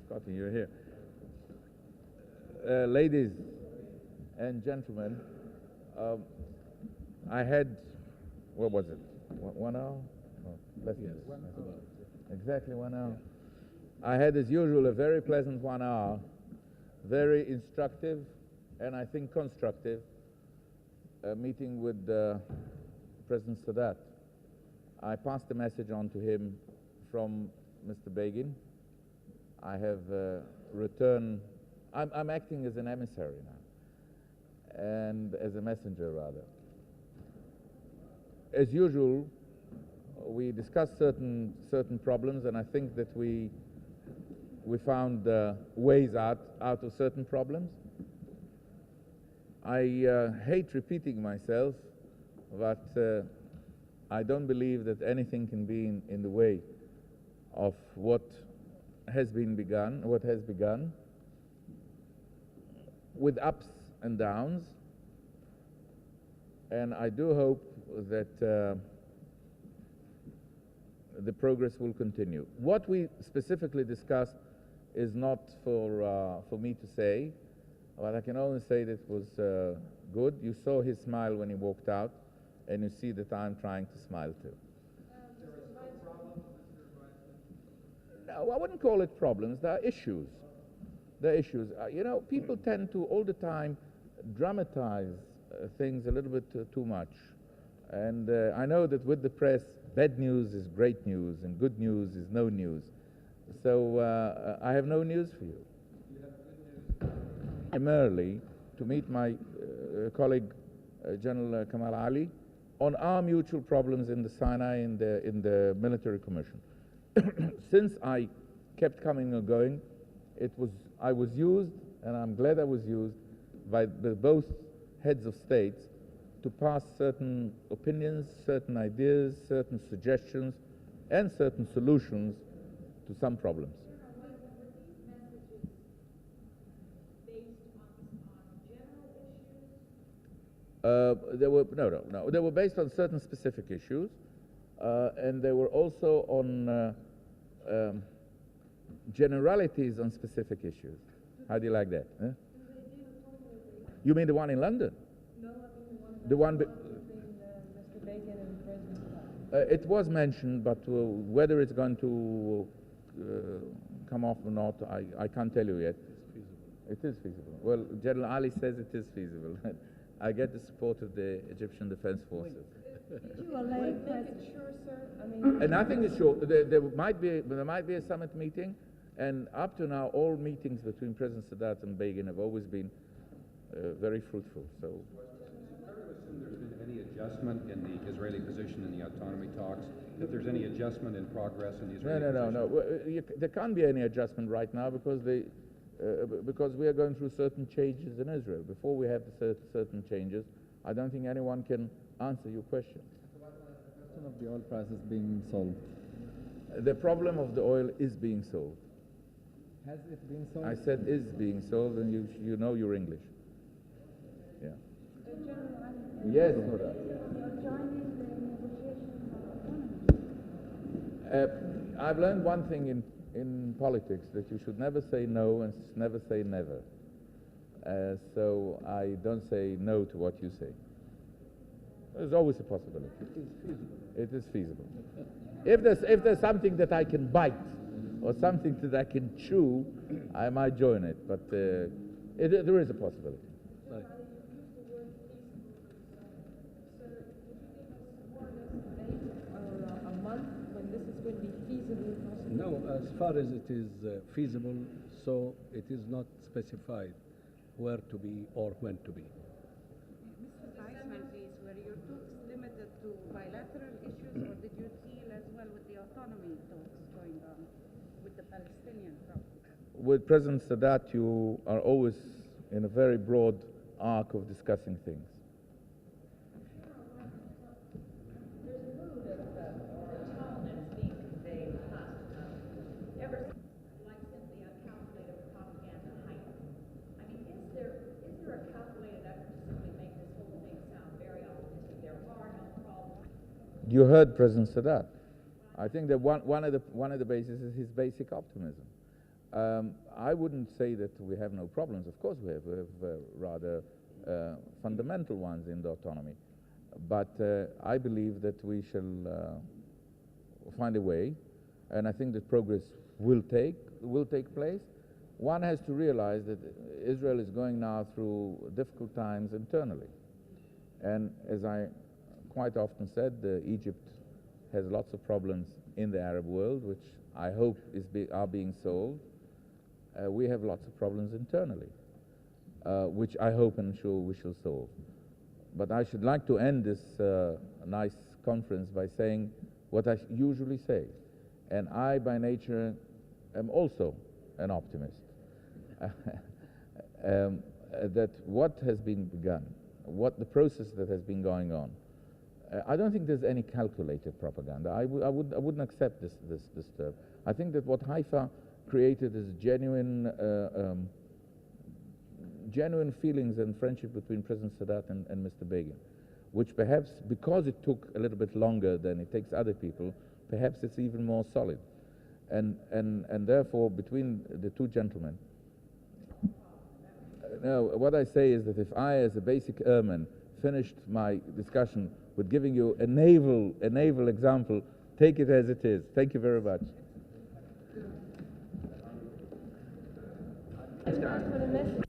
Scotty, you're here. Ladies and gentlemen, I had, what was it, 1 hour? Oh, less than this. Exactly 1 hour. I had, as usual, a very pleasant 1 hour, very instructive and I think constructive meeting with President Sadat. I passed the message on to him from Mr. Begin. I have returned, I'm acting as an emissary now, and as a messenger rather. As usual, we discussed certain problems, and I think that we found ways out of certain problems. I hate repeating myself, but I don't believe that anything can be in the way of what has begun with ups and downs, and I do hope that the progress will continue. What we specifically discussed is not for me to say, but I can only say that it was good. You saw his smile when he walked out, and you see that I'm trying to smile too. No, I wouldn't call it problems. There are issues. There are issues. You know, people tend to all the time dramatize things a little bit too much. And I know that with the press, bad news is great news and good news is no news. So I have no news for you. You have good news. Primarily to meet my colleague General Kamal Ali on our mutual problems in the Sinai in the military commission. Since I kept coming and going, I was used, and I'm glad I was used by both heads of states to pass certain opinions, certain ideas, certain suggestions, and certain solutions to some problems. They were based on certain specific issues, and they were also on generalities on specific issues. How do you like that? Huh? You mean the one in London? No, the one between Mr. Begin and President. It was mentioned, but whether it's going to come off or not, I can't tell you yet. It's feasible. It is feasible. Well, General Ali says it is feasible. I get the support of the Egyptian Defense Forces. Did you make it sure, sir? I mean, nothing is sure. There might be a summit meeting, and up to now, all meetings between President Sadat and Begin have always been very fruitful. So, is it fair to assume there's been any adjustment in the Israeli position in the autonomy talks? If there's any adjustment in progress in the Israeli position? No. There can't be any adjustment right now because we are going through certain changes in Israel. Before we have certain changes, I don't think anyone can answer your question. The question of the oil prices being solved. The problem of the oil is being solved. Has it been solved? I said is being solved, and you know your English. Yeah. Yes, Nora. I've learned one thing in politics, that you should never say no and never say never. So I don't say no to what you say. There's always a possibility. It is feasible. If there's something that I can bite or something that I can chew, I might join it. But there is a possibility. Sir, could you give us more or less a date or a month when this is going to be feasible? No, as far as it is feasible, so it is not specified where to be or when to be. Mr. Weizman, please, were your talks limited to bilateral issues, or did you deal as well with the autonomy talks going on with the Palestinian problem? With President Sadat, you are always in a very broad arc of discussing things. You heard President Sadat. I think that one of the bases is his basic optimism. I wouldn't say that we have no problems. Of course we have. We have rather fundamental ones in the autonomy. But I believe that we shall find a way, and I think that progress will take place. One has to realize that Israel is going now through difficult times internally. And as I quite often said, Egypt has lots of problems in the Arab world, which I hope are being solved. We have lots of problems internally, which I hope and sure we shall solve. But I should like to end this nice conference by saying what I usually say. And I, by nature, am also an optimist. That what has been begun, what the process that has been going on, I don't think there's any calculated propaganda. I wouldn't accept this term. I think that what Haifa created is genuine feelings and friendship between President Sadat and Mr. Begin, which perhaps, because it took a little bit longer than it takes other people, perhaps it's even more solid. And therefore, between the two gentlemen, no, what I say is that if I, as a basic airman, finished my discussion with giving you a naval example, take it as it is. Thank you very much. Start for the message.